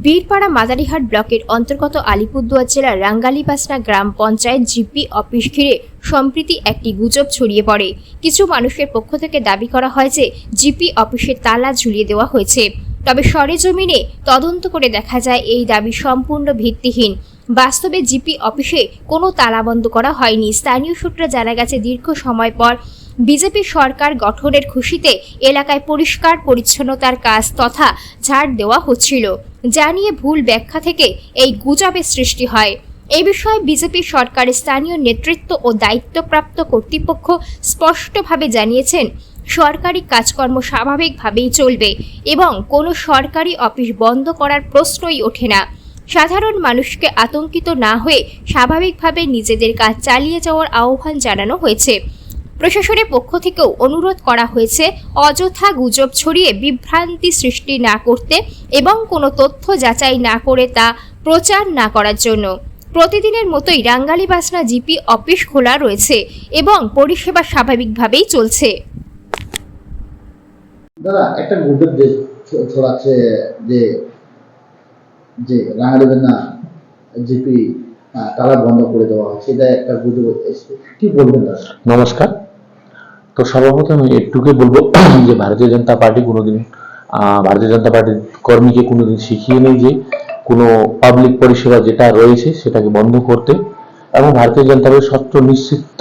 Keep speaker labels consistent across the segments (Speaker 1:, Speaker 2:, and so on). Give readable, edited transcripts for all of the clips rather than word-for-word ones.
Speaker 1: বীরপাড়া মাদারিহাট ব্লকের অন্তর্গত আলিপুরদুয়ার জেলার রাঙ্গালিবাসনা গ্রাম পঞ্চায়েত জিপি অফিস ঘিরে সম্প্রতি একটি গুজব ছড়িয়ে পড়ে। কিছু মানুষের পক্ষ থেকে দাবি করা হয় যে জিপি অফিসের তালা ঝুলিয়ে দেওয়া হয়েছে। তবে সরেজমিনে তদন্ত করে দেখা যায় এই দাবি সম্পূর্ণ ভিত্তিহীন। বাস্তবে জিপি অফিসে কোনো তালা বন্ধ করা হয়নি। স্থানীয় সূত্রে জানা গেছে, দীর্ঘ সময় পর বিজেপি সরকার গঠনের খুশিতে এলাকায় পরিষ্কার পরিচ্ছন্নতার কাজ তথা ঝাড় দেওয়া হচ্ছিল, যা নিয়ে ভুল ব্যাখ্যা থেকে এই গুজবের সৃষ্টি হয়। এই বিষয়ে বিজেপি সরকারের স্থানীয় নেতৃত্ব ও দায়িত্বপ্রাপ্ত কর্তৃপক্ষ স্পষ্টভাবে জানিয়েছেন, সরকারি কাজকর্ম স্বাভাবিকভাবেই চলবে এবং কোনো সরকারি অফিস বন্ধ করার প্রশ্নই ওঠে না। সাধারণ মানুষকে আতঙ্কিত না হয়ে স্বাভাবিকভাবে নিজেদের কাজ চালিয়ে যাওয়ার আহ্বান জানানো হয়েছে। প্রশাসনের পক্ষ থেকেও অনুরোধ করা হয়েছে অযথা গুজব ছড়িয়ে বিভ্রান্তি সৃষ্টি না করতে এবং কোনো তথ্য যাচাই না করে তা প্রচার না করার জন্য। প্রতিদিনের মতোই রাঙ্গালিবাসনা জিপি অফিস খোলা রয়েছে এবং পরিষেবা স্বাভাবিকভাবেই চলছে।
Speaker 2: দাদা, একটা গুজব ছড়াচ্ছে যে রাঙ্গালিবাসনা জিপি তালা বন্ধ করে দেওয়া হচ্ছে, এটা একটা গুজব। কি বলবেন দাদা?
Speaker 3: নমস্কার। তো সর্বপ্রথম একটুকে বলবো যে ভারতীয় জনতা পার্টি কোনোদিন ভারতীয় জনতা পার্টির কর্মীকে কোনোদিন শিখিয়ে নেই যে কোনো পাবলিক পরিষেবা যেটা রয়েছে সেটাকে বন্ধ করতে, এবং ভারতীয় জনতা পার্টির সত্য নিশ্চিত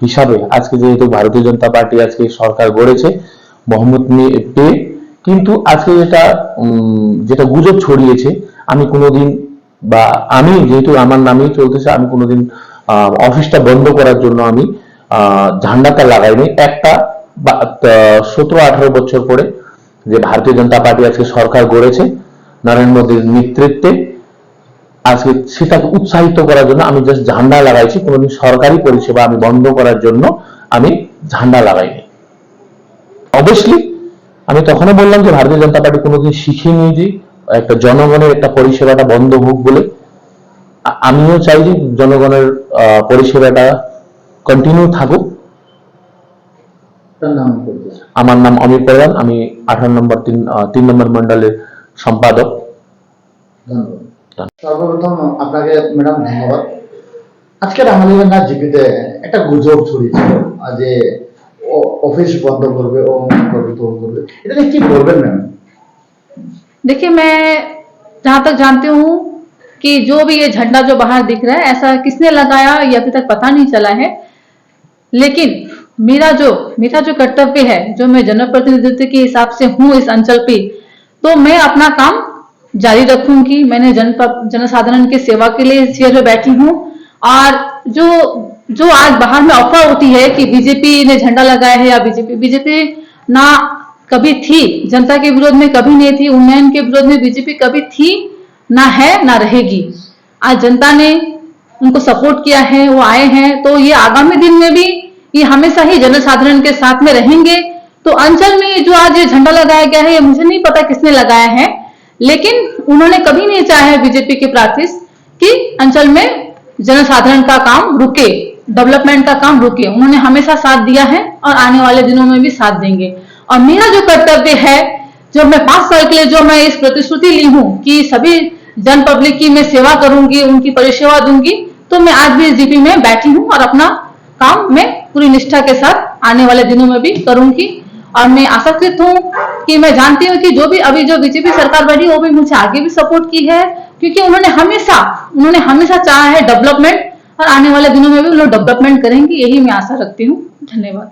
Speaker 3: হিসাবে আজকে যেহেতু ভারতীয় জনতা পার্টি আজকে সরকার গড়েছে বহুমত পেয়ে, কিন্তু আজকে যেটা গুজব ছড়িয়েছে, আমি কোনোদিন বা আমি যেহেতু আমার নামেই চলতেছে, আমি কোনোদিন অফিসটা বন্ধ করার জন্য আমি ঝান্ডাটা লাগাইনি। একটা 17-18 বছর পরে যে ভারতীয় জনতা পার্টি আজকে সরকার গড়েছে নরেন্দ্র মোদীর নেতৃত্বে, আজকে সেটাকে উৎসাহিত করার জন্য আমি জাস্ট ঝান্ডা লাগাইছি। কোনোদিন সরকারি পরিষেবা আমি বন্ধ করার জন্য আমি ঝান্ডা লাগাইনি। অবশ্যই আমি তখনও বললাম যে ভারতীয় জনতা পার্টি কোনোদিন শিখিনি যে একটা জনগণের একটা পরিষেবাটা বন্ধ হোক বলে। আমিও চাই যে জনগণের পরিষেবাটা কন্টিনিউ থাকুক। আমার নাম অমিত প্রধান, আমি 18 নম্বর 3 নম্বর মন্ডলের সম্পাদক।
Speaker 2: ধন্যবাদ। সর্বপ্রথম আপনাকে ম্যাডাম ধন্যবাদ। আজকে রাঙ্গালিবাসনা জিপিতে একটা গুজব ছড়িয়েছিল যে অফিস বন্ধ করবে ও করবে, এটা নিয়ে কি বলবেন ম্যাম?
Speaker 4: देखिए, मैं जहां तक जानती हूँ कि जो भी ये झंडा जो बाहर दिख रहा है, ऐसा किसने लगाया ये अभी तक पता नहीं चला है। लेकिन मेरा जो कर्तव्य है, जो मैं जनप्रतिनिधित्व के हिसाब से हूँ इस अंचल पे, तो मैं अपना काम जारी रखूंगी। मैंने जनसाधारण की सेवा के लिए इस चेयर पे बैठी हूँ। और जो आज बाहर में अफवाह होती है कि बीजेपी ने झंडा लगाया है या बीजेपी ना कभी थी, जनता के विरोध में कभी नहीं थी, उन्नयन के विरोध में बीजेपी कभी थी ना है ना रहेगी। आज जनता ने उनको सपोर्ट किया है, वो आए हैं, तो ये आगामी दिन में भी ये हमेशा ही जनसाधारण के साथ में रहेंगे। तो अंचल में जो आज ये झंडा लगाया गया है, ये मुझे नहीं पता किसने लगाया है, लेकिन उन्होंने कभी नहीं चाहा है बीजेपी के प्रार्थी कि अंचल में जनसाधारण का काम रुके, डेवलपमेंट का काम रुके। उन्होंने हमेशा साथ दिया है और आने वाले दिनों में भी साथ देंगे। और मेरा जो कर्तव्य है, जो मैं 5 साल के लिए जो मैं इस प्रतिश्रुति ली हूँ कि सभी जन पब्लिक की मैं सेवा करूंगी, उनकी परिसेवा दूंगी, तो मैं आज भी इस जीपी में बैठी हूँ और अपना काम मैं पूरी निष्ठा के साथ आने वाले दिनों में भी करूंगी। और मैं आशाकृत हूँ कि मैं जानती हूँ कि जो भी अभी जो बीजेपी सरकार बनी, वो भी मुझे आगे भी सपोर्ट की है, क्योंकि उन्होंने हमेशा चाहा है डेवलपमेंट, और आने वाले दिनों में भी वो लोग डेवलपमेंट करेंगे, यही मैं आशा रखती हूँ। धन्यवाद।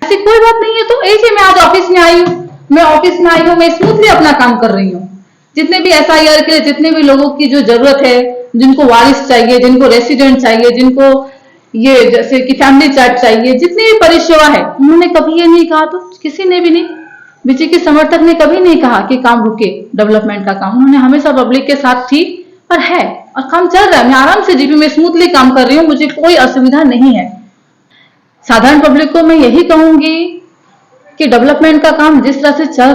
Speaker 4: ऐसी कोई बात नहीं है। तो ऐसे मैं आज ऑफिस में आई हूँ, मैं स्मूथली अपना काम कर रही हूँ। जितने भी SIR के लिए जितने भी लोगों की जो जरूरत है, जिनको वारिस चाहिए, जिनको रेसिडेंट चाहिए, जिनको ये जैसे कि फैमिली चार्ट चाहिए, जितनी भी परिसेवा है, उन्होंने कभी ये नहीं कहा, तो किसी ने भी नहीं, बीजेपी के समर्थक ने कभी नहीं कहा कि काम रुके, डेवलपमेंट का काम। उन्होंने हमेशा पब्लिक के साथ थी और है, और काम चल रहा है। मैं आराम से जीपी में स्मूथली काम कर रही हूँ, मुझे कोई असुविधा नहीं है। साधारण पब्लिक को मैं यही कहूंगी कि डेवलपमेंट का काम जिस तरह से चल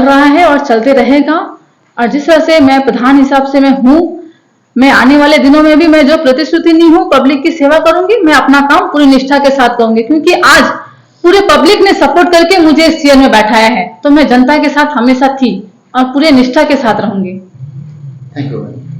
Speaker 4: रहा है और चलते रहेगा, और जिस तरह से मैं प्रधान हिसाब से मैं हूँ, मैं आने वाले दिनों में भी मैं जो प्रतिश्रुति ली हूँ पब्लिक की सेवा करूंगी, मैं अपना काम पूरी निष्ठा के साथ करूंगी, क्योंकि आज पूरे पब्लिक ने सपोर्ट करके मुझे इस चेयर में बैठाया है, तो मैं जनता के साथ हमेशा थी और पूरे निष्ठा के साथ रहूंगी।
Speaker 2: Thank you ma'am.